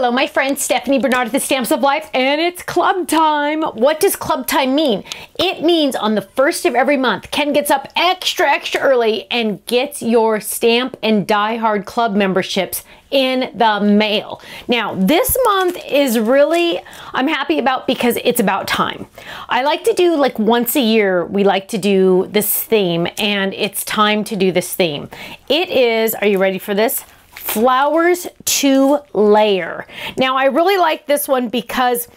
Hello, my friend Stephanie Bernard at the Stamps of Life, and it's club time. What does club time mean? It means on the first of every month, Ken gets up extra early and gets your Stamp and Die Hard Club memberships in the mail. Now, this month is really, I'm happy about because it's about time. I like to do like once a year, we like to do this theme, and it's time to do this theme. It is, are you ready for this? Flowers 2 layer. Now, I really like this one because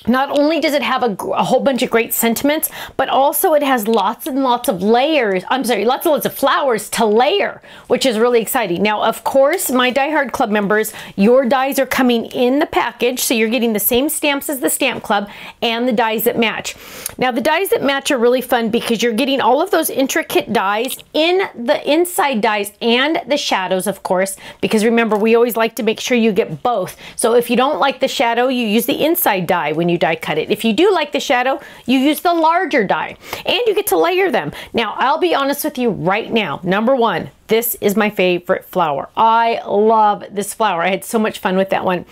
not only does it have a whole bunch of great sentiments, but also it has lots and lots of layers. I'm sorry, lots and lots of flowers to layer, which is really exciting. Now, of course, my Die Hard Club members, your dies are coming in the package, so you're getting the same stamps as the Stamp Club and the dies that match. Now, the dies that match are really fun because you're getting all of those intricate dies in the inside dies and the shadows, of course, because remember, we always like to make sure you get both. So if you don't like the shadow, you use the inside die when you die cut it. If you do like the shadow, you use the larger die, and you get to layer them. Now, I'll be honest with you right now. Number one, this is my favorite flower. I love this flower. I had so much fun with that one.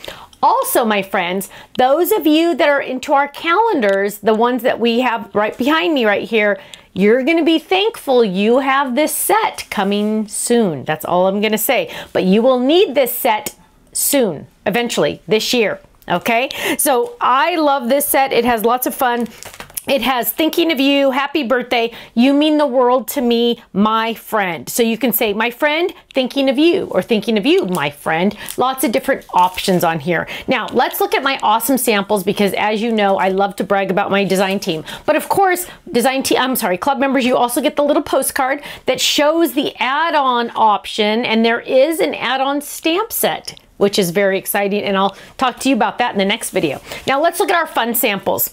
Also, my friends, those of you that are into our calendars, the ones that we have right behind me right here, you're going to be thankful you have this set coming soon. That's all I'm going to say. But you will need this set soon, eventually, this year. Okay, so I love this set. It has lots of fun. It has thinking of you, happy birthday, you mean the world to me, my friend. So you can say, my friend, thinking of you, or thinking of you, my friend. Lots of different options on here. Now, let's look at my awesome samples because as you know, I love to brag about my design team. But of course, club members, you also get the little postcard that shows the add-on option, and there is an add-on stamp set, which is very exciting, and I'll talk to you about that in the next video. Now let's look at our fun samples.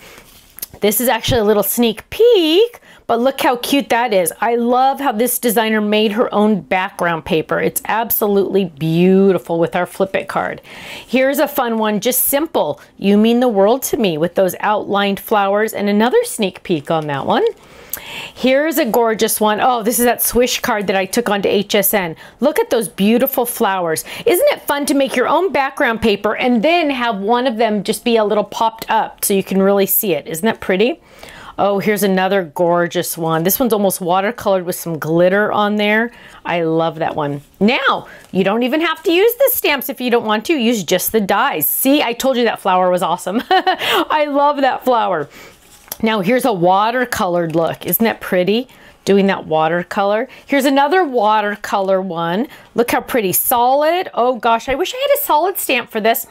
This is actually a little sneak peek, but look how cute that is. I love how this designer made her own background paper. It's absolutely beautiful with our Flip It card. Here's a fun one, just simple. You mean the world to me with those outlined flowers, and another sneak peek on that one. Here's a gorgeous one. Oh, this is that swish card that I took onto HSN. Look at those beautiful flowers. Isn't it fun to make your own background paper and then have one of them just be a little popped up so you can really see it? Isn't that pretty? Oh, here's another gorgeous one. This one's almost watercolored with some glitter on there. I love that one. Now, you don't even have to use the stamps if you don't want to. Use just the dies. See, I told you that flower was awesome. I love that flower. Now here's a watercolored look. Isn't that pretty? Doing that watercolor. Here's another watercolor one. Look how pretty. Solid. Oh gosh, I wish I had a solid stamp for this.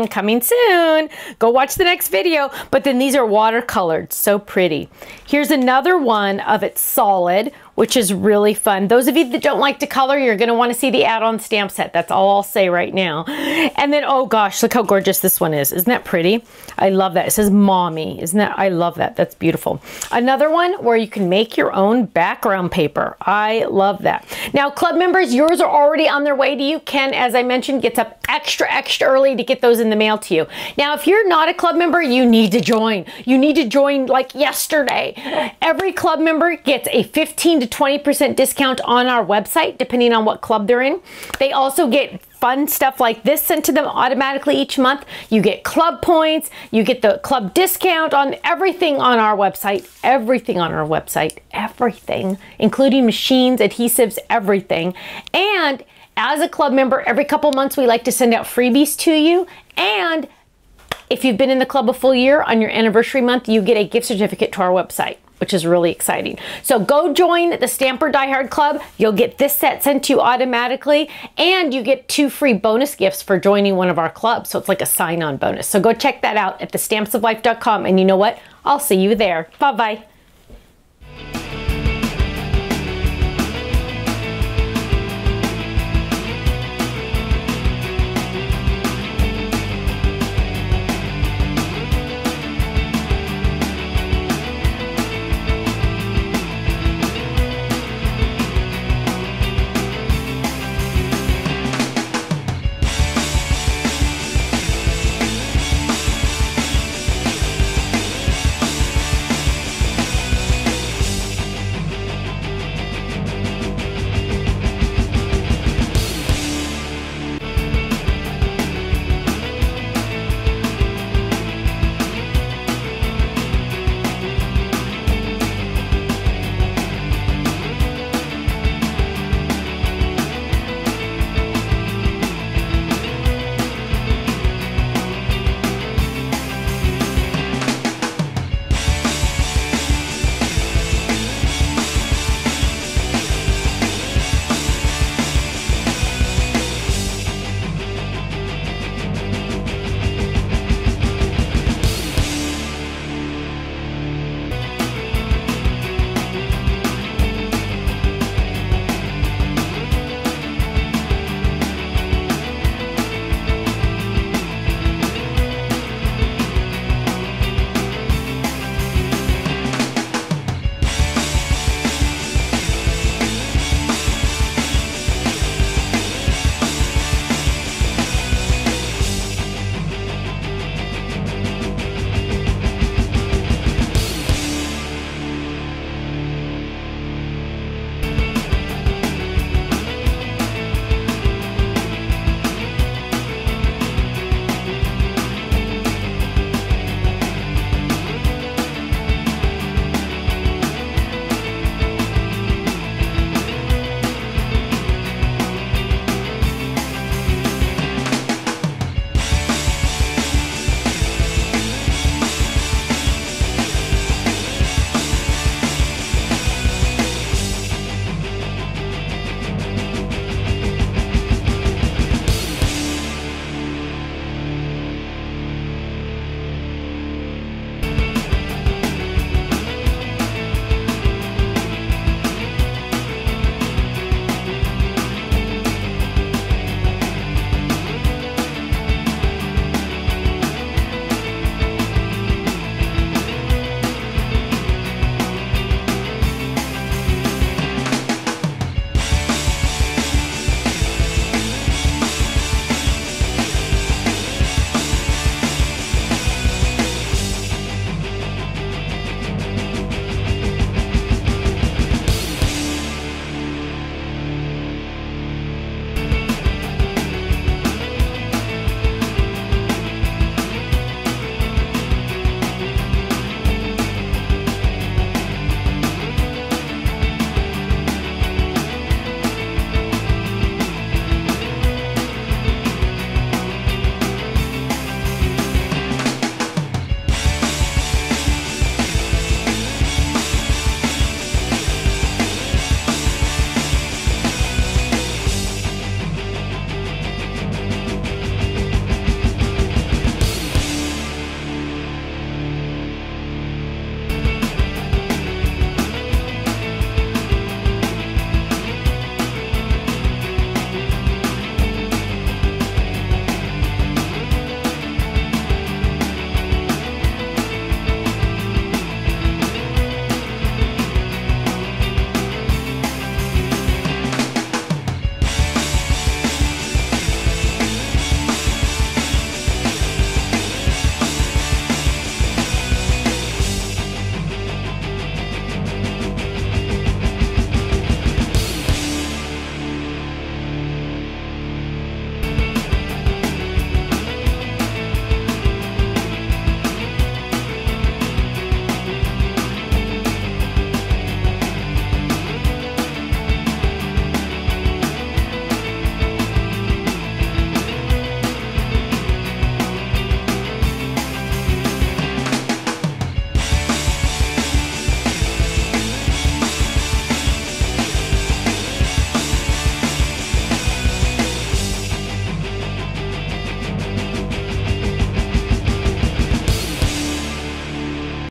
Coming soon. Go watch the next video. But then these are watercolored. So pretty. Here's another one of it solid, which is really fun. Those of you that don't like to color, you're going to want to see the add-on stamp set. That's all I'll say right now. And then, oh gosh, look how gorgeous this one is. Isn't that pretty? I love that. It says mommy. Isn't that? I love that. That's beautiful. Another one where you can make your own background paper. I love that. Now, club members, yours are already on their way to you. Ken, as I mentioned, gets up extra early to get those in the mail to you. Now, if you're not a club member, you need to join. You need to join like yesterday. Every club member gets a 15 to 20% discount on our website, depending on what club they're in. They also get fun stuff like this sent to them automatically each month. You get club points, you get the club discount on everything on our website, everything, including machines, adhesives, everything. And as a club member, every couple months we like to send out freebies to you, and if you've been in the club a full year, on your anniversary month, you get a gift certificate to our website, which is really exciting. So go join the Stamper Die Hard Club. You'll get this set sent to you automatically, and you get 2 free bonus gifts for joining one of our clubs. So it's like a sign-on bonus. So go check that out at thestampsoflife.com, and you know what? I'll see you there. Bye-bye.